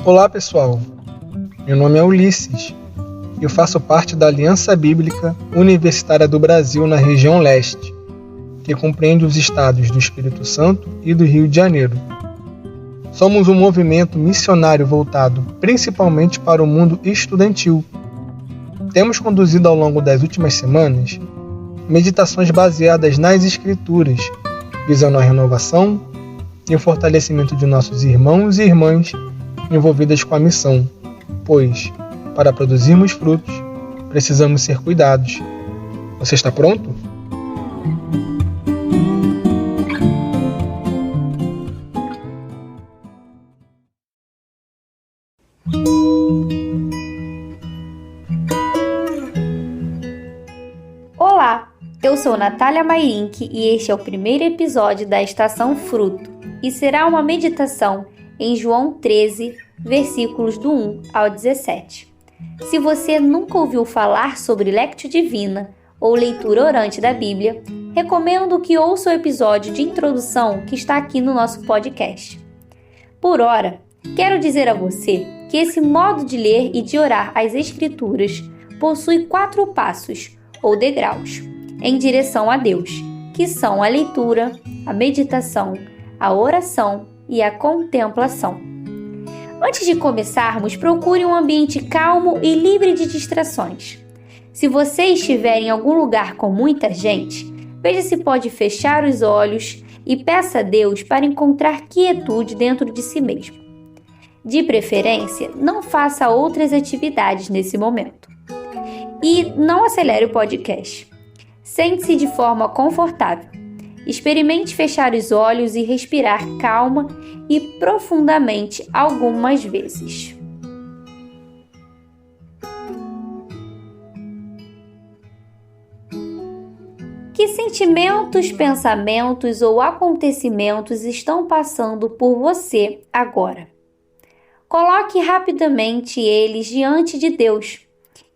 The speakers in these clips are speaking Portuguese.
Olá pessoal, meu nome é Ulisses e eu faço parte da Aliança Bíblica Universitária do Brasil na região leste, que compreende os estados do Espírito Santo e do Rio de Janeiro. Somos um movimento missionário voltado principalmente para o mundo estudantil. Temos conduzido ao longo das últimas semanas meditações baseadas nas Escrituras, visando a renovação e o fortalecimento de nossos irmãos e irmãs envolvidas com a missão, pois, para produzirmos frutos, precisamos ser cuidados. Você está pronto? Olá, eu sou Natália Mairink e este é o primeiro episódio da Estação Fruto e será uma meditação em João 13, versículos do 1 ao 17. Se você nunca ouviu falar sobre Lectio Divina ou leitura orante da Bíblia, recomendo que ouça o episódio de introdução que está aqui no nosso podcast. Por ora, quero dizer a você que esse modo de ler e de orar as Escrituras possui 4 passos, ou degraus, em direção a Deus, que são a leitura, a meditação, a oração e a contemplação. Antes de começarmos, procure um ambiente calmo e livre de distrações. Se você estiver em algum lugar com muita gente, veja se pode fechar os olhos e peça a Deus para encontrar quietude dentro de si mesmo. De preferência, não faça outras atividades nesse momento. E não acelere o podcast. Sente-se de forma confortável. Experimente fechar os olhos e respirar calma e profundamente algumas vezes. Que sentimentos, pensamentos ou acontecimentos estão passando por você agora? Coloque rapidamente eles diante de Deus,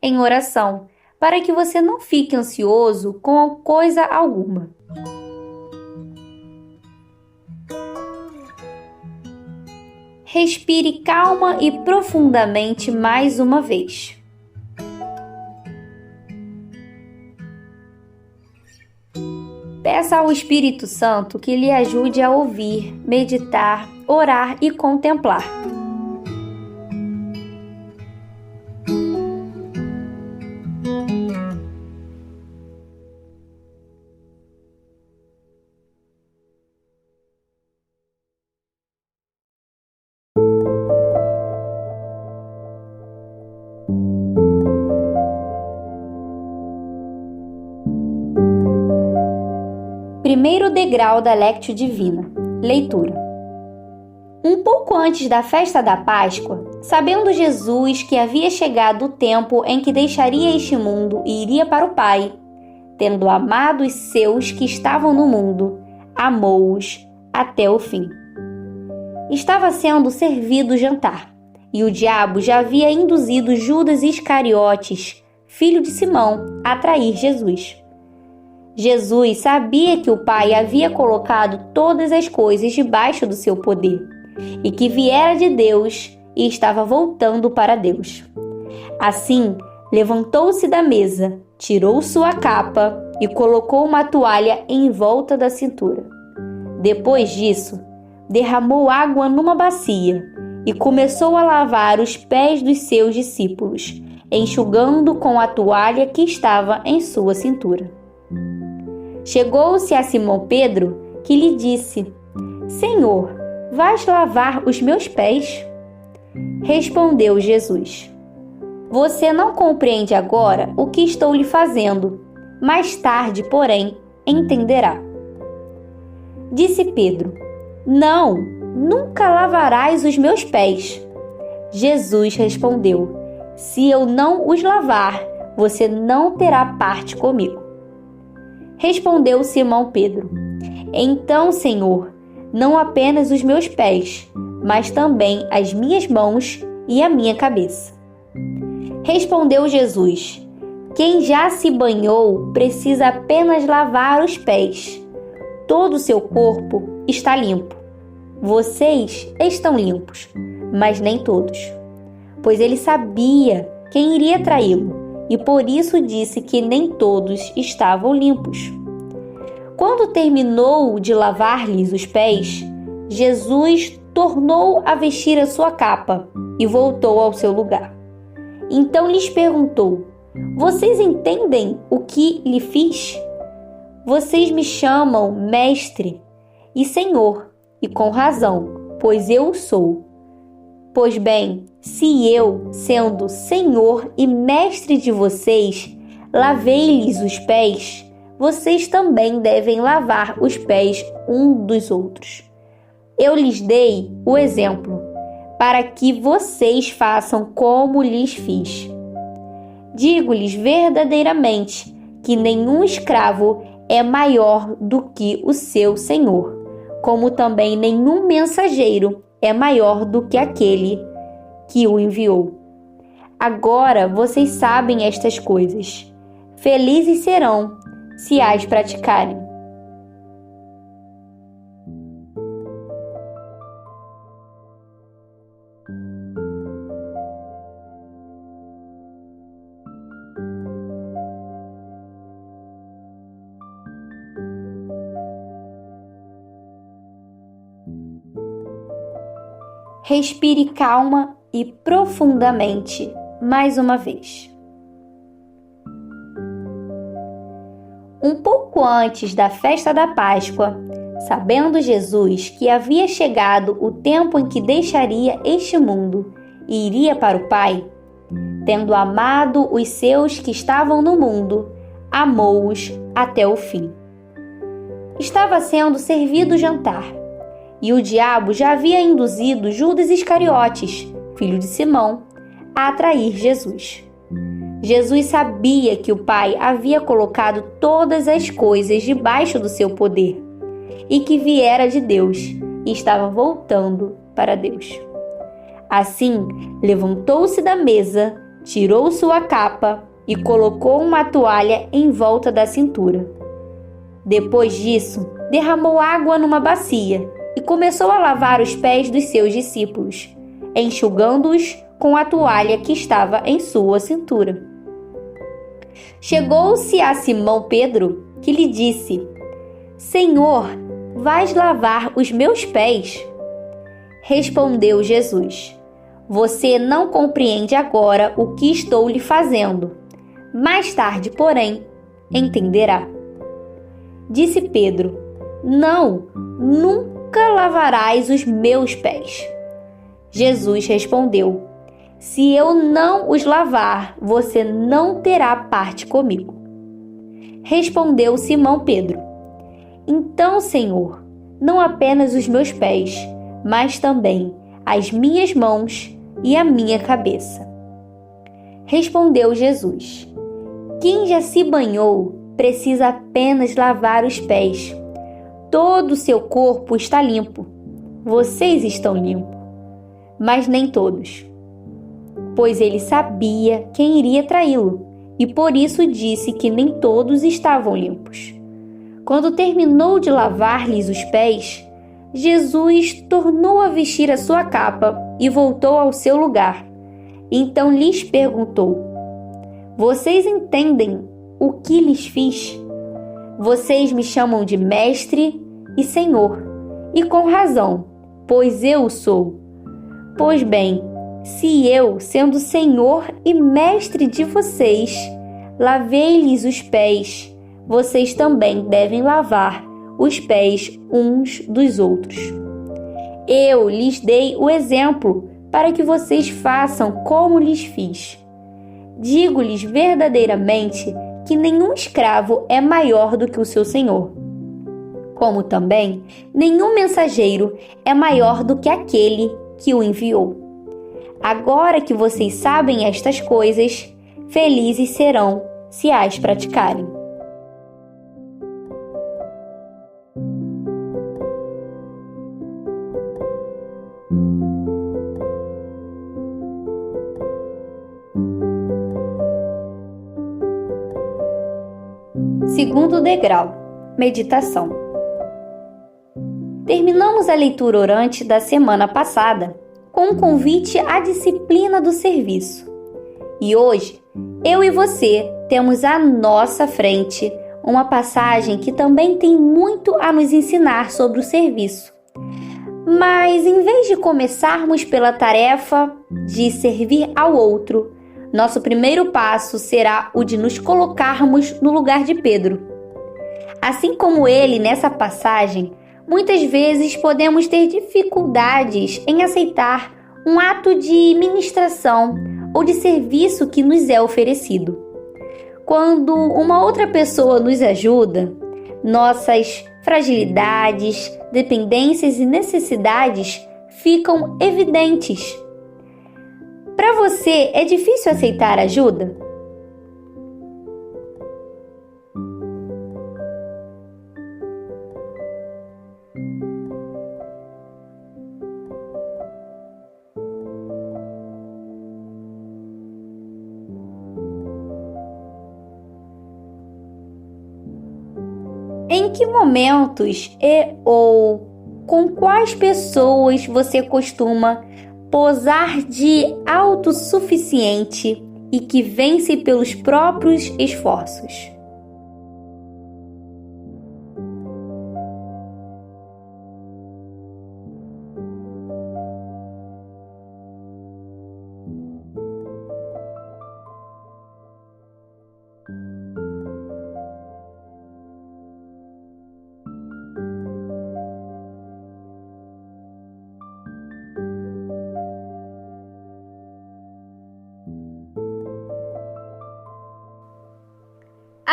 em oração, para que você não fique ansioso com coisa alguma. Respire calma e profundamente mais uma vez. Peça ao Espírito Santo que lhe ajude a ouvir, meditar, orar e contemplar. Primeiro degrau da Lectio Divina. Leitura. Um pouco antes da festa da Páscoa, sabendo Jesus que havia chegado o tempo em que deixaria este mundo e iria para o Pai, tendo amado os seus que estavam no mundo, amou-os até o fim. Estava sendo servido o jantar, e o diabo já havia induzido Judas Iscariotes, filho de Simão, a trair Jesus. Jesus sabia que o Pai havia colocado todas as coisas debaixo do seu poder e que viera de Deus e estava voltando para Deus. Assim, levantou-se da mesa, tirou sua capa e colocou uma toalha em volta da cintura. Depois disso, derramou água numa bacia e começou a lavar os pés dos seus discípulos, enxugando com a toalha que estava em sua cintura. Chegou-se a Simão Pedro, que lhe disse: Senhor, vais lavar os meus pés? Respondeu Jesus: Você não compreende agora o que estou lhe fazendo, mais tarde, porém, entenderá. Disse Pedro: Não, nunca lavarás os meus pés. Jesus respondeu: Se eu não os lavar, você não terá parte comigo. Respondeu Simão Pedro: Então, Senhor, não apenas os meus pés, mas também as minhas mãos e a minha cabeça. Respondeu Jesus: Quem já se banhou precisa apenas lavar os pés. Todo o seu corpo está limpo. vocês estão limpos, mas nem todos. Pois ele sabia quem iria traí-lo, e por isso disse que nem todos estavam limpos. Quando terminou de lavar-lhes os pés, Jesus tornou a vestir a sua capa e voltou ao seu lugar. Então lhes perguntou: vocês entendem o que lhe fiz? Vocês me chamam mestre e senhor, e com razão, pois eu o sou. Pois bem, se eu, sendo senhor e mestre de vocês, lavei-lhes os pés, vocês também devem lavar os pés um dos outros. Eu lhes dei o exemplo, para que vocês façam como lhes fiz. Digo-lhes verdadeiramente que nenhum escravo é maior do que o seu senhor, como também nenhum mensageiro é maior do que aquele que o enviou. Agora vocês sabem estas coisas. Felizes serão se as praticarem. Respire calma e profundamente mais uma vez. Um pouco antes da festa da Páscoa, sabendo Jesus que havia chegado o tempo em que deixaria este mundo e iria para o Pai, tendo amado os seus que estavam no mundo, amou-os até o fim. Estava sendo servido o jantar, e o diabo já havia induzido Judas Iscariotes, filho de Simão, a atrair Jesus. Jesus sabia que o Pai havia colocado todas as coisas debaixo do seu poder e que viera de Deus e estava voltando para Deus. Assim, levantou-se da mesa, tirou sua capa e colocou uma toalha em volta da cintura. Depois disso, derramou água numa bacia e começou a lavar os pés dos seus discípulos, enxugando-os com a toalha que estava em sua cintura. Chegou-se a Simão Pedro, que lhe disse: Senhor, vais lavar os meus pés? Respondeu Jesus: Você não compreende agora o que estou lhe fazendo. Mais tarde, porém, entenderá. Disse Pedro: Não, nunca lavarás os meus pés. Jesus respondeu: Se eu não os lavar, você não terá parte comigo. Respondeu Simão Pedro: Então, Senhor, não apenas os meus pés, mas também as minhas mãos e a minha cabeça. Respondeu Jesus: Quem já se banhou precisa apenas lavar os pés. Todo o seu corpo está limpo. Vocês estão limpos, mas nem todos. Pois ele sabia quem iria traí-lo, e por isso disse que nem todos estavam limpos. Quando terminou de lavar-lhes os pés, Jesus tornou a vestir a sua capa e voltou ao seu lugar. Então lhes perguntou: Vocês entendem o que lhes fiz? Vocês me chamam de mestre e senhor, e com razão, pois eu o sou. Pois bem, se eu, sendo senhor e mestre de vocês, lavei-lhes os pés, vocês também devem lavar os pés uns dos outros. Eu lhes dei o exemplo para que vocês façam como lhes fiz. Digo-lhes verdadeiramente que nenhum escravo é maior do que o seu senhor, como também nenhum mensageiro é maior do que aquele que o enviou. Agora que vocês sabem estas coisas, felizes serão se as praticarem. Segundo degrau, meditação. terminamos a leitura orante da semana passada com um convite à disciplina do serviço. E hoje, eu e você temos à nossa frente uma passagem que também tem muito a nos ensinar sobre o serviço. Mas, em vez de começarmos pela tarefa de servir ao outro, nosso primeiro passo será o de nos colocarmos no lugar de Pedro. Assim como ele nessa passagem, muitas vezes podemos ter dificuldades em aceitar um ato de ministração ou de serviço que nos é oferecido. Quando uma outra pessoa nos ajuda, nossas fragilidades, dependências e necessidades ficam evidentes. Para você, é difícil aceitar ajuda? Em que momentos ou com quais pessoas você costuma posar de autossuficiente e que vence pelos próprios esforços?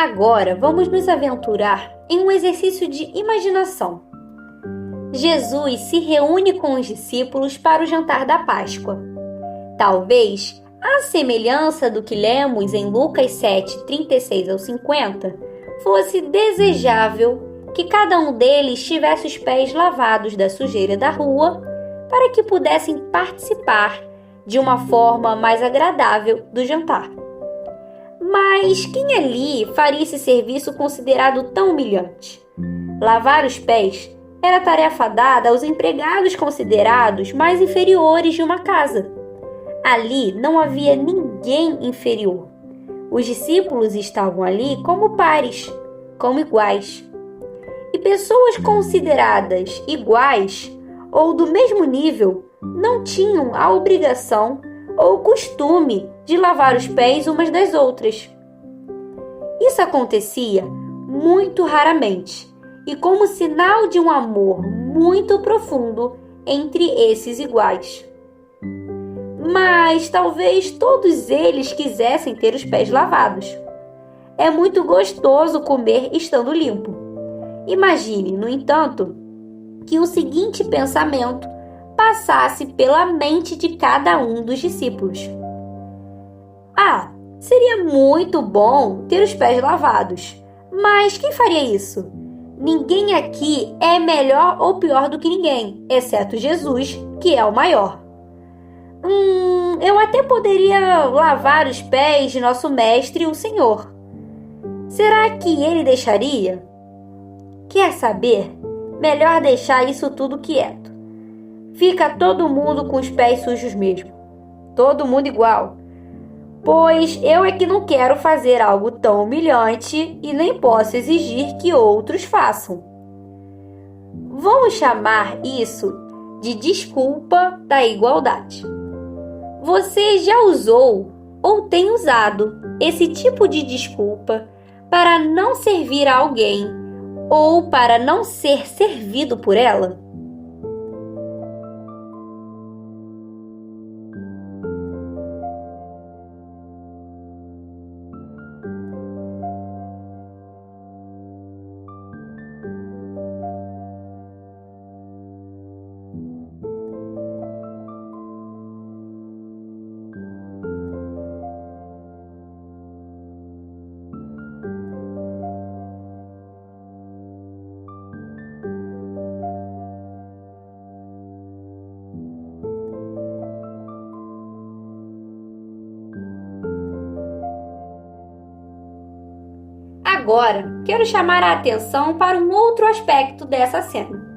Agora vamos nos aventurar em um exercício de imaginação. Jesus se reúne com os discípulos para o jantar da Páscoa. Talvez, à semelhança do que lemos em Lucas 7, 36 ao 50, fosse desejável que cada um deles tivesse os pés lavados da sujeira da rua para que pudessem participar de uma forma mais agradável do jantar. Mas quem ali faria esse serviço considerado tão humilhante? Lavar os pés era tarefa dada aos empregados considerados mais inferiores de uma casa. Ali não havia ninguém inferior. Os discípulos estavam ali como pares, como iguais. E pessoas consideradas iguais ou do mesmo nível não tinham a obrigação ou o costume de lavar os pés umas das outras. Isso acontecia muito raramente e como sinal de um amor muito profundo entre esses iguais. Mas talvez todos eles quisessem ter os pés lavados. É muito gostoso comer estando limpo. Imagine, no entanto, que o seguinte pensamento passasse pela mente de cada um dos discípulos. Seria muito bom ter os pés lavados, mas quem faria isso? Ninguém aqui é melhor ou pior do que ninguém, exceto Jesus, que é o maior. Eu até poderia lavar os pés de nosso mestre, o Senhor. Será que ele deixaria? Quer saber? Melhor deixar isso tudo quieto. Fica todo mundo com os pés sujos mesmo. Todo mundo igual. Pois eu é que não quero fazer algo tão humilhante e nem posso exigir que outros façam. Vamos chamar isso de desculpa da igualdade. Você já usou ou tem usado esse tipo de desculpa para não servir a alguém ou para não ser servido por ela? Agora, quero chamar a atenção para um outro aspecto dessa cena.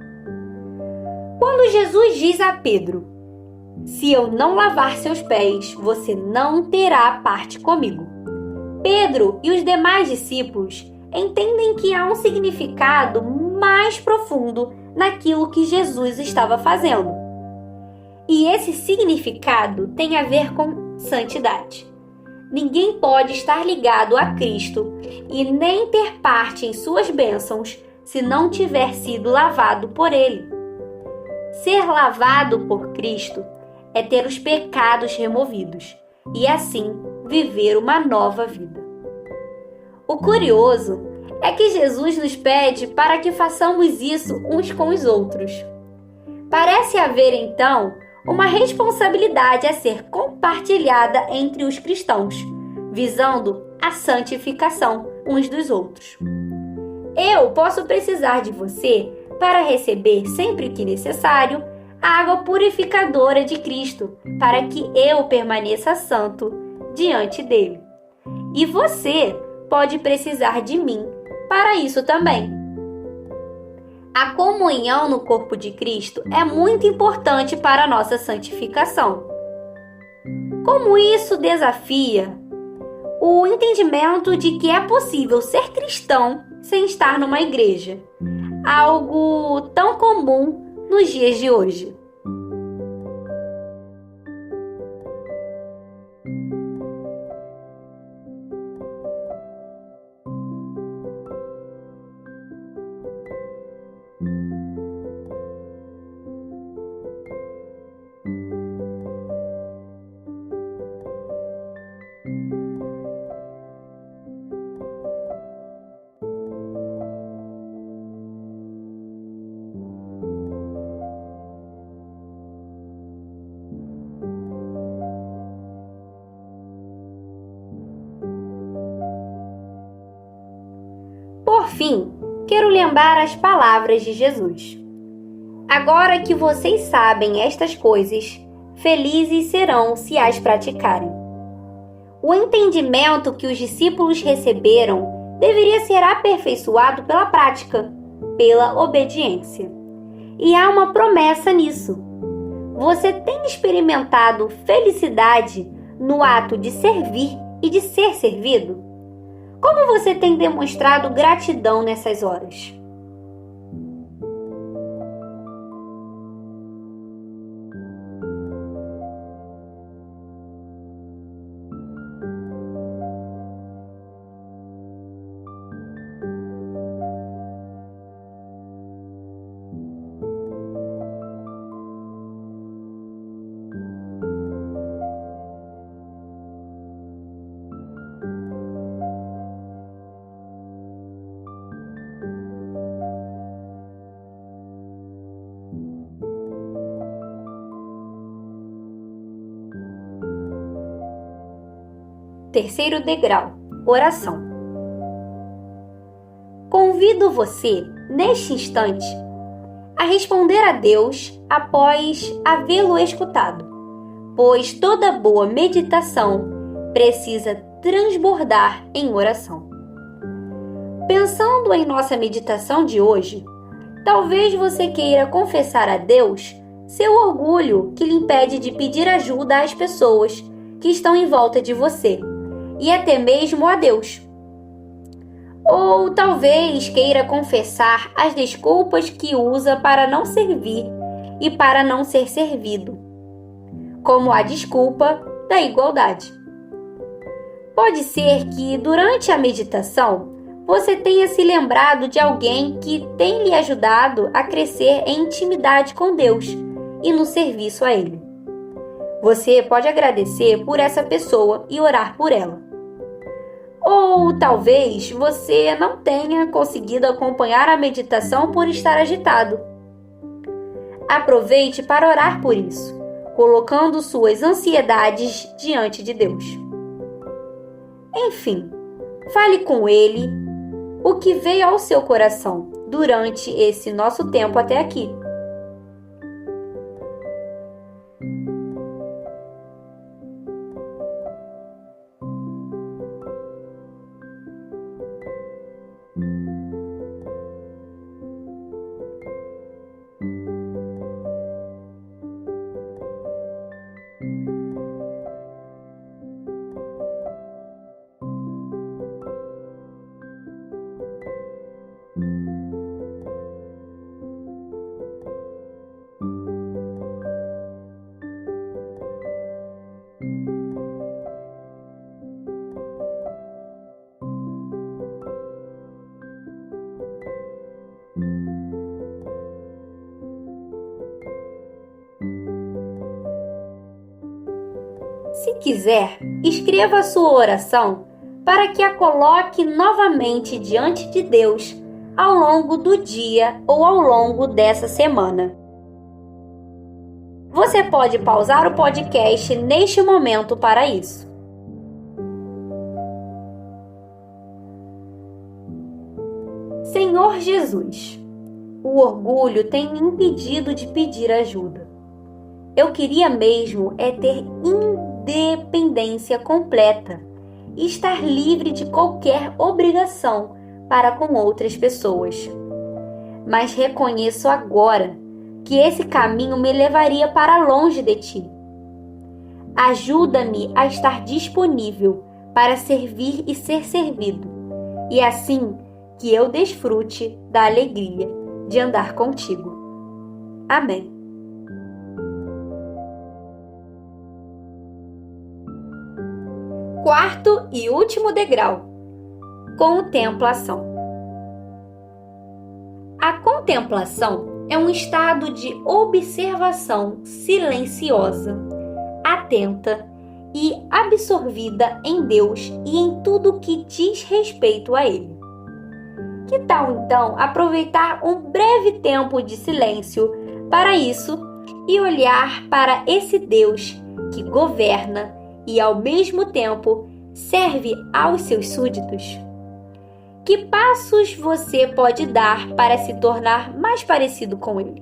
Quando Jesus diz a Pedro: "Se eu não lavar seus pés, você não terá parte comigo", Pedro e os demais discípulos entendem que há um significado mais profundo naquilo que Jesus estava fazendo. E esse significado tem a ver com santidade. Ninguém pode estar ligado a Cristo e nem ter parte em suas bênçãos se não tiver sido lavado por Ele. Ser lavado por Cristo é ter os pecados removidos e assim viver uma nova vida. O curioso é que Jesus nos pede para que façamos isso uns com os outros. Parece haver então uma responsabilidade a ser compartilhada entre os cristãos, visando a santificação uns dos outros. Eu posso precisar de você para receber, sempre que necessário, a água purificadora de Cristo, para que eu permaneça santo diante dele. E você pode precisar de mim para isso também. A comunhão no corpo de Cristo é muito importante para a nossa santificação. Como isso desafia o entendimento de que é possível ser cristão sem estar numa igreja, algo tão comum nos dias de hoje. Por fim, quero lembrar as palavras de Jesus. Agora que vocês sabem estas coisas, felizes serão se as praticarem. O entendimento que os discípulos receberam deveria ser aperfeiçoado pela prática, pela obediência. E há uma promessa nisso. Você tem experimentado felicidade no ato de servir e de ser servido? Como você tem demonstrado gratidão nessas horas? Terceiro degrau, oração. Convido você, neste instante, a responder a Deus após havê-lo escutado, pois toda boa meditação precisa transbordar em oração. Pensando em nossa meditação de hoje, talvez você queira confessar a Deus seu orgulho que lhe impede de pedir ajuda às pessoas que estão em volta de você, e até mesmo a Deus. Ou talvez queira confessar as desculpas que usa para não servir e para não ser servido, como a desculpa da igualdade. Pode ser que durante a meditação você tenha se lembrado de alguém que tem lhe ajudado a crescer em intimidade com Deus e no serviço a Ele. Você pode agradecer por essa pessoa e orar por ela. Ou talvez você não tenha conseguido acompanhar a meditação por estar agitado. Aproveite para orar por isso, colocando suas ansiedades diante de Deus. Enfim, fale com Ele o que veio ao seu coração durante esse nosso tempo até aqui. quiser, escreva a sua oração para que a coloque novamente diante de Deus ao longo do dia ou ao longo dessa semana. Você pode pausar o podcast neste momento para isso. Senhor Jesus, o orgulho tem me impedido de pedir ajuda. Eu queria mesmo ter independência completa e estar livre de qualquer obrigação para com outras pessoas. Mas reconheço agora que esse caminho me levaria para longe de Ti. Ajuda-me a estar disponível para servir e ser servido, e assim que eu desfrute da alegria de andar contigo. Amém. Quarto e último degrau: contemplação. A contemplação é um estado de observação silenciosa, atenta e absorvida em Deus e em tudo que diz respeito a Ele. Que tal então aproveitar um breve tempo de silêncio para isso e olhar para esse Deus que governa e ao mesmo tempo serve aos seus súditos? Que passos você pode dar para se tornar mais parecido com Ele?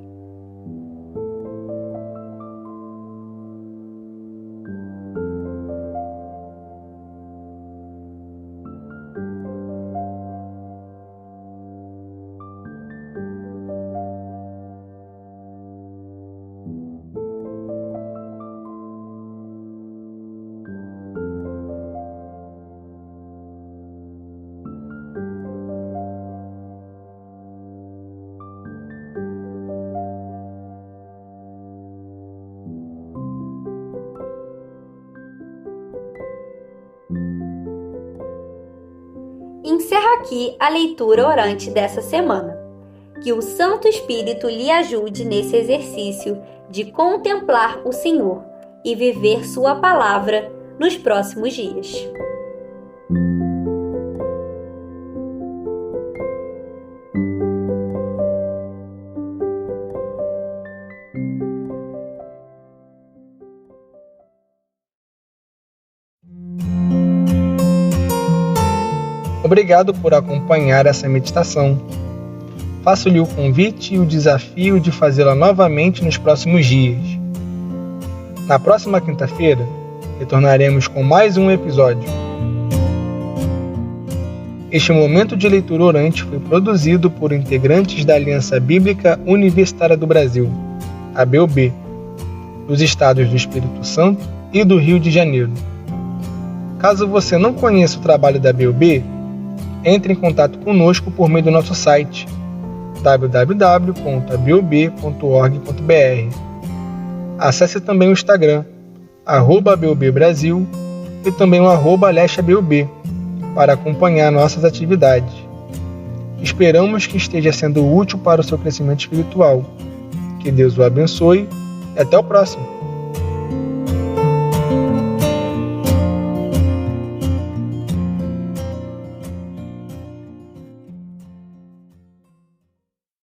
Encerro aqui a leitura orante dessa semana. Que o Santo Espírito lhe ajude nesse exercício de contemplar o Senhor e viver Sua palavra nos próximos dias. Obrigado por acompanhar essa meditação. Faço-lhe o convite e o desafio de fazê-la novamente nos próximos dias. Na próxima quinta-feira, retornaremos com mais um episódio. Este momento de leitura orante foi produzido por integrantes da Aliança Bíblica Universitária do Brasil, ABUB, dos estados do Espírito Santo e do Rio de Janeiro. Caso você não conheça o trabalho da ABUB, entre em contato conosco por meio do nosso site www.abub.org.br. Acesse também o Instagram @ABUBbrasil e também o @LesteABUB para acompanhar nossas atividades. Esperamos que esteja sendo útil para o seu crescimento espiritual. Que Deus o abençoe e até o próximo!